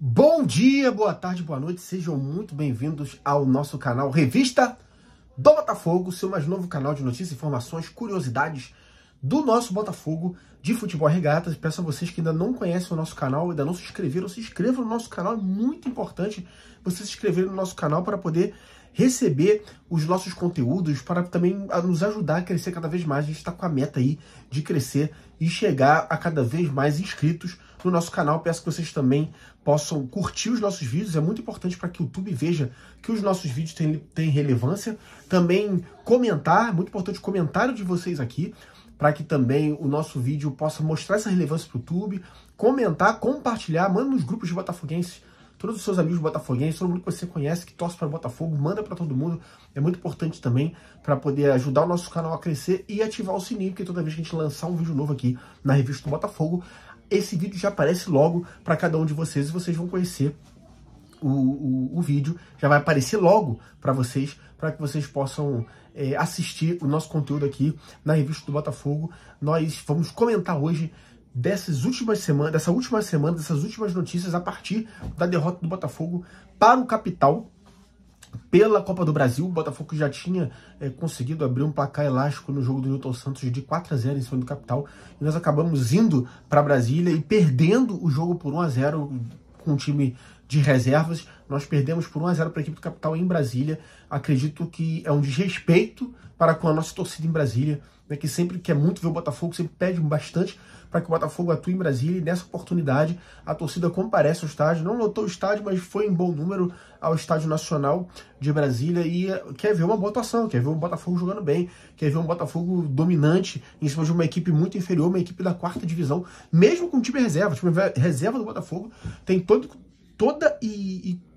Bom dia, boa tarde, boa noite, sejam muito bem-vindos ao nosso canal Revista do Botafogo, seu mais novo canal de notícias, informações, curiosidades do nosso Botafogo de futebol e regatas. Peço a vocês que ainda não conhecem o nosso canal, ainda não se inscreveram, se inscrevam no nosso canal. É muito importante você se inscrever no nosso canal para poder receber os nossos conteúdos, para também nos ajudar a crescer cada vez mais. A gente está com a meta aí de crescer e chegar a cada vez mais inscritos no nosso canal. Peço que vocês também possam curtir os nossos vídeos, é muito importante para que o YouTube veja que os nossos vídeos têm relevância. Também comentar, é muito importante o comentário de vocês aqui, para que também o nosso vídeo possa mostrar essa relevância para o YouTube. Comentar, compartilhar, manda nos grupos de botafoguenses, todos os seus amigos botafoguenses, todo mundo que você conhece, que torce para o Botafogo, manda para todo mundo. É muito importante também para poder ajudar o nosso canal a crescer e ativar o sininho, porque toda vez que a gente lançar um vídeo novo aqui na Revista do Botafogo, esse vídeo já aparece logo para cada um de vocês e vocês vão conhecer o vídeo, já vai aparecer logo para que vocês possam assistir o nosso conteúdo aqui na Revista do Botafogo. Nós vamos comentar hoje dessas últimas notícias a partir da derrota do Botafogo para o Capital pela Copa do Brasil. O Botafogo já tinha conseguido abrir um placar elástico no jogo do Newton Santos de 4-0 em cima do Capital, e nós acabamos indo para Brasília e perdendo o jogo por 1-0 com o time de reservas. Nós perdemos por 1-0 para a equipe do Capital em Brasília. Acredito que é um desrespeito para com a nossa torcida em Brasília, né, que sempre quer muito ver o Botafogo, sempre pede bastante para que o Botafogo atue em Brasília, e nessa oportunidade a torcida comparece ao estádio, não lotou o estádio, mas foi em bom número ao Estádio Nacional de Brasília e quer ver uma boa atuação, quer ver um Botafogo jogando bem, quer ver um Botafogo dominante em cima de uma equipe muito inferior, uma equipe da 4ª divisão, mesmo com o time reserva. O time reserva do Botafogo tem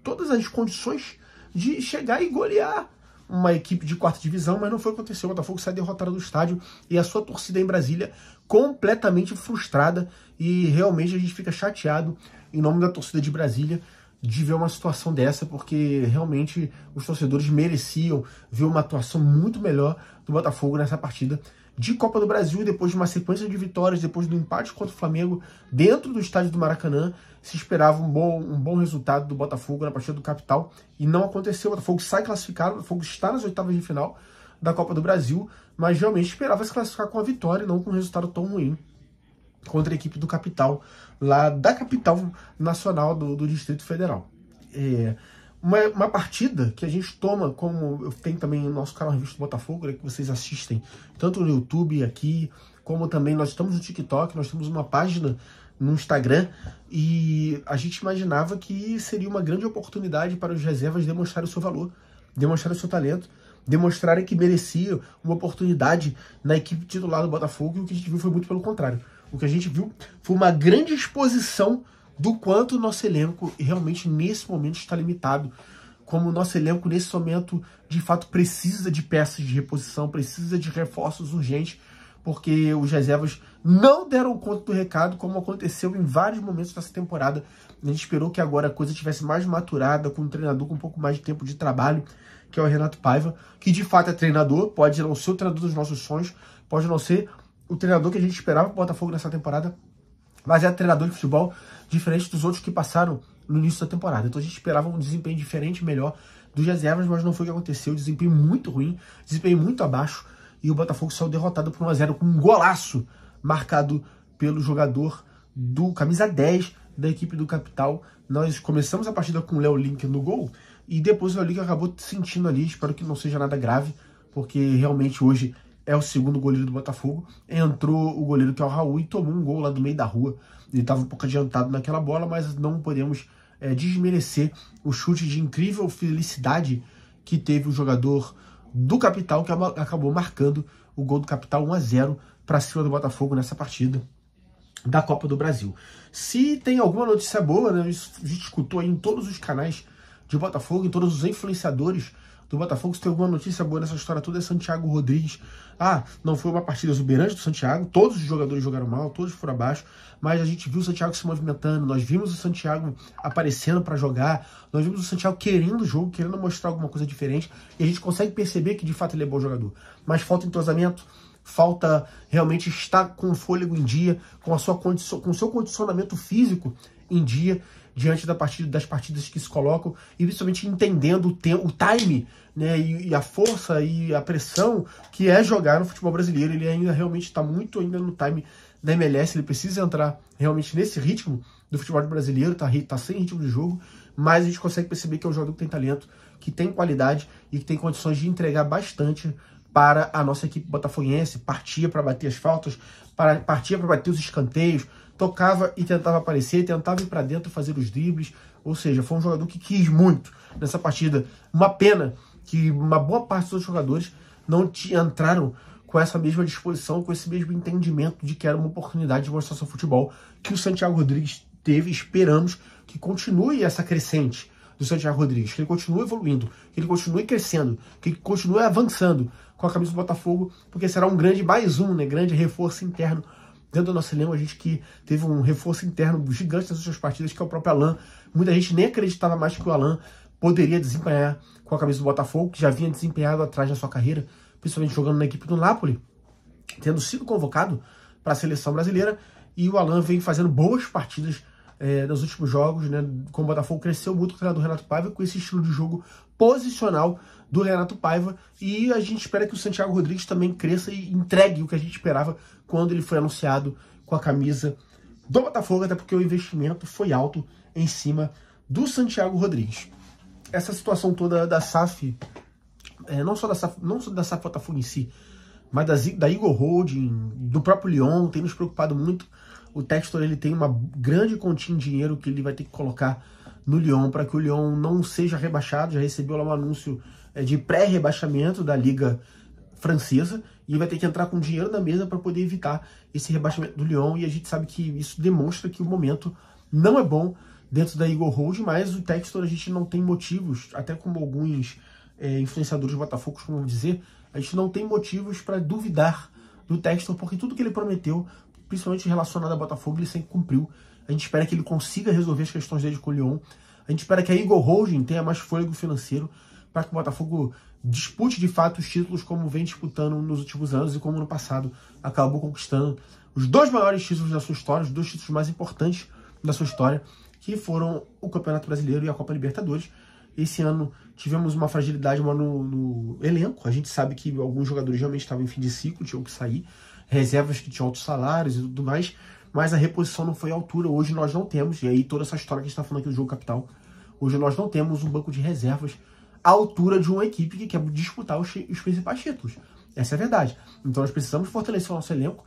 todas as condições de chegar e golear uma equipe de 4ª divisão, mas não foi o que aconteceu. O Botafogo sai derrotado do estádio e a sua torcida em Brasília completamente frustrada, e realmente a gente fica chateado em nome da torcida de Brasília de ver uma situação dessa, porque realmente os torcedores mereciam ver uma atuação muito melhor do Botafogo nessa partida de Copa do Brasil, e depois de uma sequência de vitórias, depois do empate contra o Flamengo dentro do estádio do Maracanã, se esperava um bom resultado do Botafogo na partida do Capital, e não aconteceu. O Botafogo sai classificado, o Botafogo está nas oitavas de final da Copa do Brasil, mas realmente esperava se classificar com a vitória, não com um resultado tão ruim contra a equipe do Capital, lá da capital nacional do Distrito Federal. Uma partida que a gente toma, como eu tenho também no nosso canal Revista do Botafogo, né, que vocês assistem tanto no YouTube aqui, como também nós estamos no TikTok, nós temos uma página no Instagram, e a gente imaginava que seria uma grande oportunidade para os reservas demonstrarem o seu valor, demonstrarem o seu talento, demonstrarem que mereciam uma oportunidade na equipe titular do Botafogo, e o que a gente viu foi muito pelo contrário. O que a gente viu foi uma grande exposição do quanto o nosso elenco realmente nesse momento está limitado, como o nosso elenco nesse momento de fato precisa de peças de reposição, precisa de reforços urgentes, porque os reservas não deram conta do recado, como aconteceu em vários momentos dessa temporada. A gente esperou que agora a coisa estivesse mais maturada, com um treinador com um pouco mais de tempo de trabalho, que é o Renato Paiva, que de fato é treinador, pode não ser o treinador dos nossos sonhos, pode não ser o treinador que a gente esperava para o Botafogo nessa temporada, mas é treinador de futebol diferente dos outros que passaram no início da temporada. Então a gente esperava um desempenho diferente, melhor dos reservas, mas não foi o que aconteceu. Desempenho muito ruim, desempenho muito abaixo, e o Botafogo saiu derrotado por 1-0 com um golaço marcado pelo jogador do camisa 10 da equipe do Capital. Nós começamos a partida com o Léo Link no gol, e depois o Léo Link acabou sentindo ali, espero que não seja nada grave, porque realmente hoje é o segundo goleiro do Botafogo. Entrou o goleiro, que é o Raul, e tomou um gol lá do meio da rua. Ele estava um pouco adiantado naquela bola, mas não podemos desmerecer o chute de incrível felicidade que teve o jogador do Capital, que acabou marcando o gol do Capital 1-0 para cima do Botafogo nessa partida da Copa do Brasil. Se tem alguma notícia boa, né, a gente escutou aí em todos os canais de Botafogo, em todos os influenciadores do Botafogo, se tem alguma notícia boa nessa história toda, é Santiago Rodrigues. Não foi uma partida exuberante do Santiago, todos os jogadores jogaram mal, todos foram abaixo, mas a gente viu o Santiago se movimentando, nós vimos o Santiago aparecendo para jogar, nós vimos o Santiago querendo o jogo, querendo mostrar alguma coisa diferente, e a gente consegue perceber que de fato ele é bom jogador. Mas falta entrosamento, falta realmente estar com o fôlego em dia, com o seu condicionamento físico em dia, diante das partidas que se colocam, e principalmente entendendo o time, né, e a força e a pressão que é jogar no futebol brasileiro. Ele ainda realmente está muito ainda no time da MLS, ele precisa entrar realmente nesse ritmo do futebol brasileiro, tá sem ritmo de jogo, mas a gente consegue perceber que é um jogador que tem talento, que tem qualidade e que tem condições de entregar bastante para a nossa equipe botafoguense. Partia para bater as faltas, partia para bater os escanteios, tocava e tentava aparecer, tentava ir para dentro fazer os dribles, ou seja, foi um jogador que quis muito nessa partida. Uma pena que uma boa parte dos jogadores não entraram com essa mesma disposição, com esse mesmo entendimento de que era uma oportunidade de mostrar seu futebol, que o Santiago Rodrigues teve. Esperamos que continue essa crescente do Santiago Rodrigues, que ele continue evoluindo, que ele continue crescendo, que ele continue avançando com a camisa do Botafogo, porque será um grande, grande reforço interno dentro do nosso elenco. A gente que teve um reforço interno gigante nas últimas partidas, que é o próprio Alan. Muita gente nem acreditava mais que o Alan poderia desempenhar com a camisa do Botafogo, que já vinha desempenhado atrás na sua carreira, principalmente jogando na equipe do Napoli, tendo sido convocado para a seleção brasileira, e o Alan vem fazendo boas partidas nos últimos jogos, né? Com o Botafogo cresceu muito com o treinador Renato Paiva, com esse estilo de jogo posicional do Renato Paiva, e a gente espera que o Santiago Rodrigues também cresça e entregue o que a gente esperava quando ele foi anunciado com a camisa do Botafogo, até porque o investimento foi alto em cima do Santiago Rodrigues. Essa situação toda da SAF, não só da SAF Botafogo em si, mas da Igor Holding, do próprio Lyon, tem nos preocupado muito. O Textor, ele tem uma grande quantia em dinheiro que ele vai ter que colocar no Lyon para que o Lyon não seja rebaixado. Já recebeu lá um anúncio de pré-rebaixamento da Liga Francesa, e vai ter que entrar com dinheiro na mesa para poder evitar esse rebaixamento do Lyon, e a gente sabe que isso demonstra que o momento não é bom dentro da Igor Holding, mas o Textor, a gente não tem motivos, até como alguns influenciadores do Botafogo costumam dizer, a gente não tem motivos para duvidar do Textor, porque tudo que ele prometeu, principalmente relacionado ao Botafogo, ele sempre cumpriu. A gente espera que ele consiga resolver as questões dele com o Lyon. A gente espera que a Igor Holding tenha mais fôlego financeiro para que o Botafogo dispute de fato os títulos como vem disputando nos últimos anos, e como no passado acabou conquistando os 2 maiores títulos da sua história, os 2 títulos mais importantes da sua história, que foram o Campeonato Brasileiro e a Copa Libertadores. Esse ano tivemos uma fragilidade no elenco. A gente sabe que alguns jogadores realmente estavam em fim de ciclo, tinham que sair, reservas que tinham altos salários e tudo mais, mas a reposição não foi à altura. Hoje nós não temos, e aí toda essa história que a gente está falando aqui do jogo capital, hoje nós não temos um banco de reservas à altura de uma equipe que quer disputar os principais títulos. Essa é a verdade. Então nós precisamos fortalecer o nosso elenco,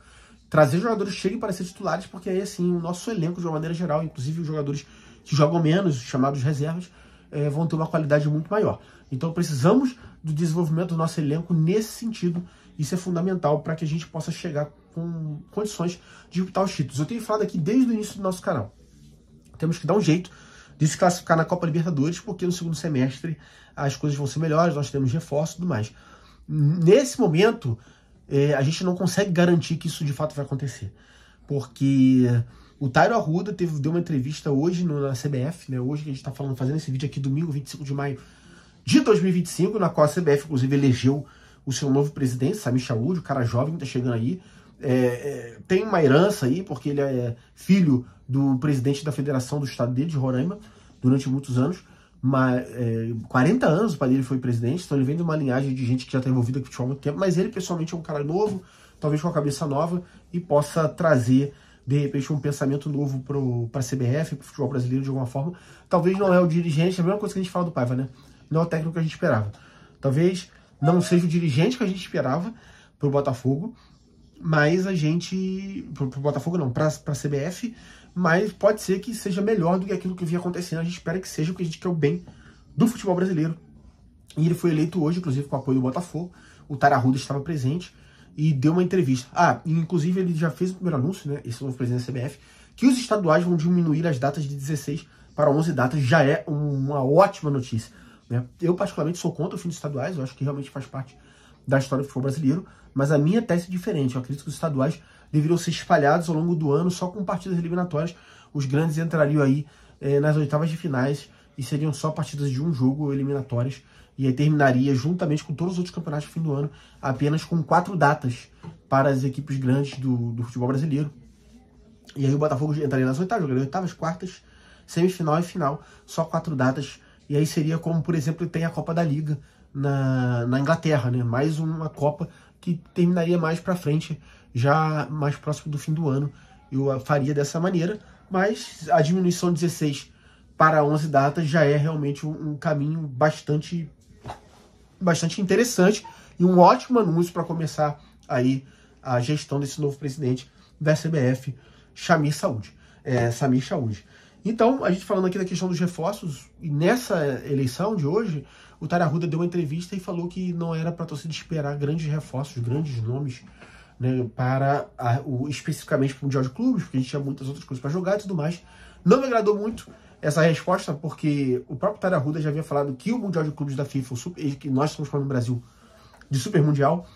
trazer jogadores que cheguem para ser titulares, porque aí assim o nosso elenco, de uma maneira geral, inclusive os jogadores que jogam menos, chamados reservas, vão ter uma qualidade muito maior. Então precisamos do desenvolvimento do nosso elenco nesse sentido. Isso é fundamental para que a gente possa chegar com condições de disputar os títulos. Eu tenho falado aqui desde o início do nosso canal. Temos que dar um jeito de se classificar na Copa Libertadores, porque no segundo semestre as coisas vão ser melhores, nós temos reforço e tudo mais. Nesse momento, a gente não consegue garantir que isso de fato vai acontecer. Porque o Tairo Arruda deu uma entrevista hoje na CBF, né? Hoje que a gente está fazendo esse vídeo aqui, domingo, 25 de maio de 2025, na qual a CBF, inclusive, elegeu o seu novo presidente, Sami Chaud, o cara jovem que está chegando aí. Tem uma herança aí, porque ele é filho do presidente da federação do estado dele, de Roraima, durante muitos anos. 40 anos o pai dele foi presidente, então ele vem de uma linhagem de gente que já está envolvida com futebol há muito tempo, mas ele pessoalmente é um cara novo, talvez com a cabeça nova, e possa trazer, de repente, um pensamento novo para a CBF, para o futebol brasileiro de alguma forma. Talvez não é o dirigente, é a mesma coisa que a gente fala do Paiva, né? Não é o técnico que a gente esperava. Talvez não seja o dirigente que a gente esperava para o Botafogo, mas a gente... Para o Botafogo não, para a CBF, mas pode ser que seja melhor do que aquilo que vinha acontecendo. A gente espera que seja, porque a gente quer o bem do futebol brasileiro. E ele foi eleito hoje, inclusive com o apoio do Botafogo. O Tairo Arruda estava presente e deu uma entrevista. Inclusive ele já fez o primeiro anúncio, né, esse novo presidente da CBF, que os estaduais vão diminuir as datas de 16 para 11 datas. Já é uma ótima notícia, né? Eu particularmente sou contra o fim dos estaduais, eu acho que realmente faz parte da história do futebol brasileiro, mas a minha tese é diferente. Eu acredito que os estaduais deveriam ser espalhados ao longo do ano, só com partidas eliminatórias. Os grandes entrariam aí nas oitavas de finais e seriam só partidas de um jogo eliminatórias, e aí terminaria juntamente com todos os outros campeonatos do fim do ano, apenas com 4 datas para as equipes grandes do futebol brasileiro. E aí o Botafogo entraria nas oitavas, jogaria oitavas, quartas, semifinal e final, só 4 datas. E aí seria como, por exemplo, tem a Copa da Liga na Inglaterra, né? Mais uma Copa que terminaria mais para frente, já mais próximo do fim do ano. Eu faria dessa maneira, mas a diminuição de 16 para 11 datas já é realmente um caminho bastante interessante e um ótimo anúncio para começar aí a gestão desse novo presidente da CBF, Samir Saúde. Então, a gente falando aqui da questão dos reforços, e nessa eleição de hoje, o Tário Arruda deu uma entrevista e falou que não era para a torcida esperar grandes reforços, grandes nomes, né, especificamente para o Mundial de Clubes, porque a gente tinha muitas outras coisas para jogar e tudo mais. Não me agradou muito essa resposta, porque o próprio Tário Arruda já havia falado que o Mundial de Clubes da FIFA, que nós estamos falando no Brasil de Super Mundial,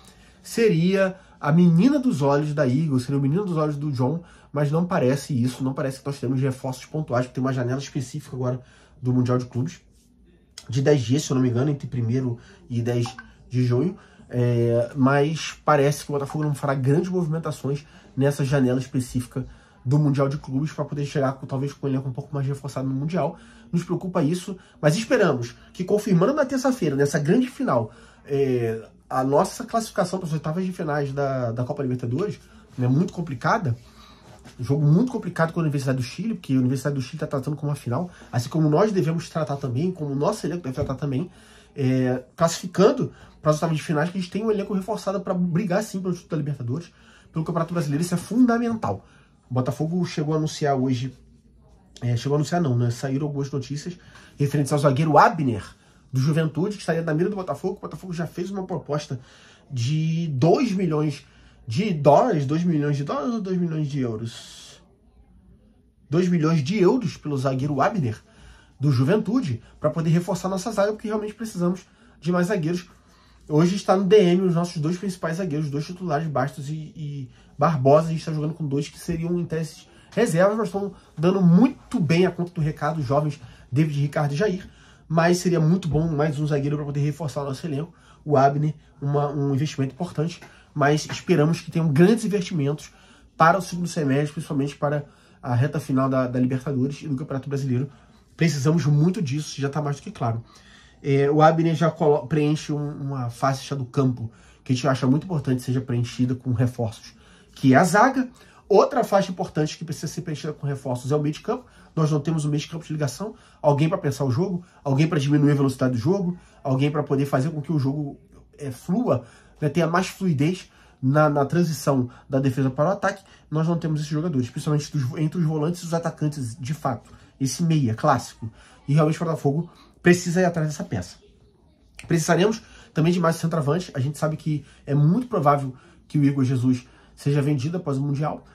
seria a menina dos olhos da Eagle, seria o menino dos olhos do John, mas não parece isso, não parece que nós temos reforços pontuais, porque tem uma janela específica agora do Mundial de Clubes, de 10 dias, se eu não me engano, entre 1º e 10 de junho, mas parece que o Botafogo não fará grandes movimentações nessa janela específica do Mundial de Clubes para poder chegar talvez com o elenco um pouco mais reforçado no Mundial. Nos preocupa isso, mas esperamos que, confirmando na terça-feira, nessa grande final, a nossa classificação para as oitavas de finais da Copa Libertadores, né, muito complicada, um jogo muito complicado com a Universidade do Chile, porque a Universidade do Chile está tratando como uma final, assim como nós devemos tratar também, como o nosso elenco deve tratar também, classificando para as oitavas de finais, que a gente tem um elenco reforçado para brigar sim pelo título da Libertadores, pelo Campeonato Brasileiro. Isso é fundamental. O Botafogo chegou a anunciar hoje, saíram algumas notícias referentes ao zagueiro Abner, do Juventude, que estaria na mira do Botafogo. O Botafogo já fez uma proposta de 2 milhões de dólares, 2 milhões de dólares ou 2 milhões de euros? 2 milhões de euros pelo zagueiro Abner, do Juventude, para poder reforçar nossa zaga, porque realmente precisamos de mais zagueiros. Hoje está no DM os nossos 2 principais zagueiros, 2 titulares, Bastos e Barbosa. A gente está jogando com 2 que seriam em testes reservas, mas estão dando muito bem a conta do recado, os jovens David, Ricardo e Jair. Mas seria muito bom mais um zagueiro para poder reforçar o nosso elenco. O Abner, um investimento importante, mas esperamos que tenham grandes investimentos para o segundo semestre, principalmente para a reta final da Libertadores e do Campeonato Brasileiro. Precisamos muito disso, já está mais do que claro. O Abner já preenche uma faixa do campo que a gente acha muito importante seja preenchida com reforços, que é a zaga. Outra faixa importante que precisa ser preenchida com reforços é o meio de campo. Nós não temos um meio de campo de ligação, alguém para pensar o jogo, alguém para diminuir a velocidade do jogo, alguém para poder fazer com que o jogo flua, né, tenha mais fluidez na transição da defesa para o ataque. Nós não temos esses jogadores, principalmente entre os volantes e os atacantes, de fato. Esse meia clássico. E realmente o Botafogo precisa ir atrás dessa peça. Precisaremos também de mais centroavante. A gente sabe que é muito provável que o Igor Jesus seja vendido após o Mundial.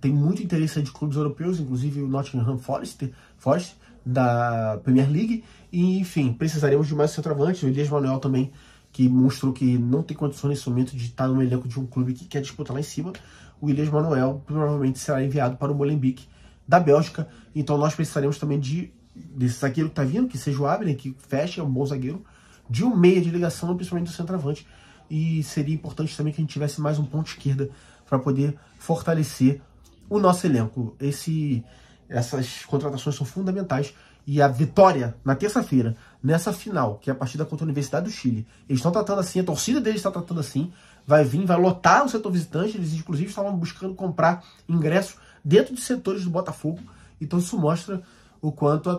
Tem muito interesse de clubes europeus, inclusive o Nottingham Forest da Premier League. E, enfim, precisaremos de mais centroavante. O Elias Manuel também, que mostrou que não tem condições nesse momento de estar no elenco de um clube que quer disputar lá em cima. O Elias Manuel provavelmente será enviado para o Molenbeek da Bélgica. Então nós precisaremos também desse zagueiro que está vindo, que seja o Abner, que feche, é um bom zagueiro, de um meia de ligação, principalmente do centroavante. E seria importante também que a gente tivesse mais um ponto esquerda para poder fortalecer o nosso elenco. Essas contratações são fundamentais. E a vitória na terça-feira, nessa final, que é a partida contra a Universidade do Chile, eles estão tratando assim, a torcida deles está tratando assim, vai lotar o setor visitante. Eles inclusive estavam buscando comprar ingressos dentro de setores do Botafogo. Então isso mostra o quanto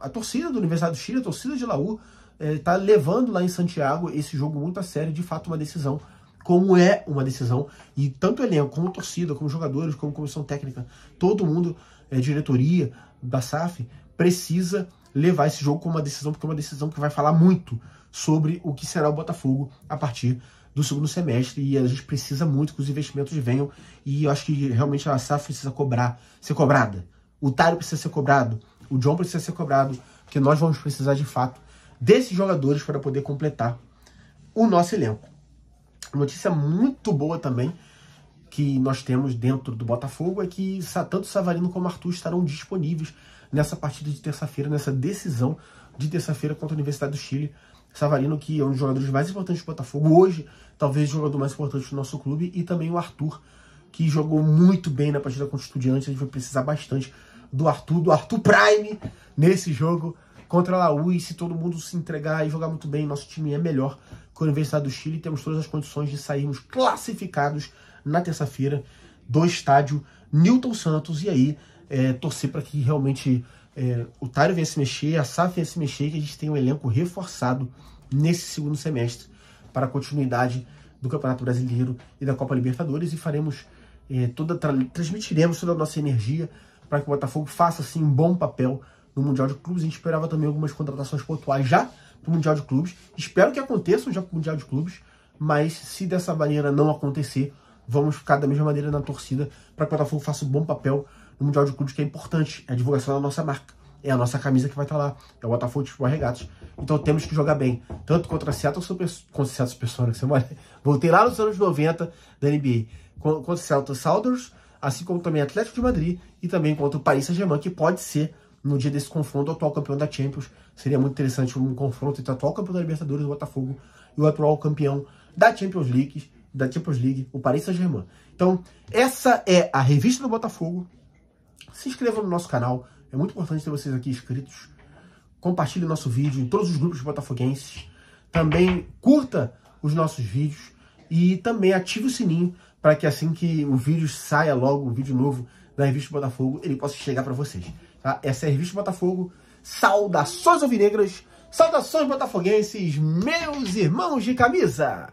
a torcida da Universidade do Chile, a torcida de Laú, está levando lá em Santiago esse jogo muito a sério, de fato uma decisão, como é uma decisão, e tanto o elenco, como torcida, como jogadores, como comissão técnica, todo mundo, diretoria da SAF, precisa levar esse jogo como uma decisão, porque é uma decisão que vai falar muito sobre o que será o Botafogo a partir do segundo semestre, e a gente precisa muito que os investimentos venham, e eu acho que realmente a SAF precisa ser cobrada, o Tário precisa ser cobrado, o John precisa ser cobrado, porque nós vamos precisar de fato desses jogadores para poder completar o nosso elenco. Notícia muito boa também que nós temos dentro do Botafogo é que tanto Savarino como Arthur estarão disponíveis nessa partida de terça-feira, nessa decisão de terça-feira contra a Universidade do Chile. Savarino, que é um dos jogadores mais importantes do Botafogo hoje, talvez o jogador mais importante do nosso clube, e também o Arthur, que jogou muito bem na partida contra o Estudiantes. A gente vai precisar bastante do Arthur Prime, nesse jogo contra a Laú. E se todo mundo se entregar e jogar muito bem, nosso time é melhor que a Universidade do Chile. Temos todas as condições de sairmos classificados na terça-feira do estádio Newton Santos. E aí, torcer para que realmente o Tário venha se mexer, a SAF venha se mexer, que a gente tenha um elenco reforçado nesse segundo semestre para a continuidade do Campeonato Brasileiro e da Copa Libertadores. E faremos transmitiremos toda a nossa energia para que o Botafogo faça assim um bom papel no Mundial de Clubes. A gente esperava também algumas contratações pontuais já para o Mundial de Clubes. Espero que aconteçam já para o Mundial de Clubes, mas se dessa maneira não acontecer, vamos ficar da mesma maneira na torcida para que o Botafogo faça um bom papel no Mundial de Clubes, que é importante. É a divulgação da nossa marca. É a nossa camisa que vai estar lá. É o Botafogo de Futebol Regatas. Então temos que jogar bem. Tanto contra a Seattle Supersonics. Voltei lá nos anos 90 da NBA. Contra o Seattle Sounders, assim como também Atlético de Madrid e também contra o Paris Saint-Germain, que pode ser, no dia desse confronto, o atual campeão da Champions. Seria muito interessante um confronto entre o atual campeão da Libertadores, o Botafogo, e o atual campeão da Champions League, o Paris Saint-Germain. Então, essa é a revista do Botafogo. Se inscreva no nosso canal. É muito importante ter vocês aqui inscritos. Compartilhe nosso vídeo em todos os grupos botafoguenses. Também curta os nossos vídeos. E também ative o sininho para que assim que o vídeo saia logo, o vídeo novo da Revista Botafogo, ele possa chegar para vocês. Tá? Essa é a Revista Botafogo. Saudações alvinegras, saudações botafoguenses, meus irmãos de camisa!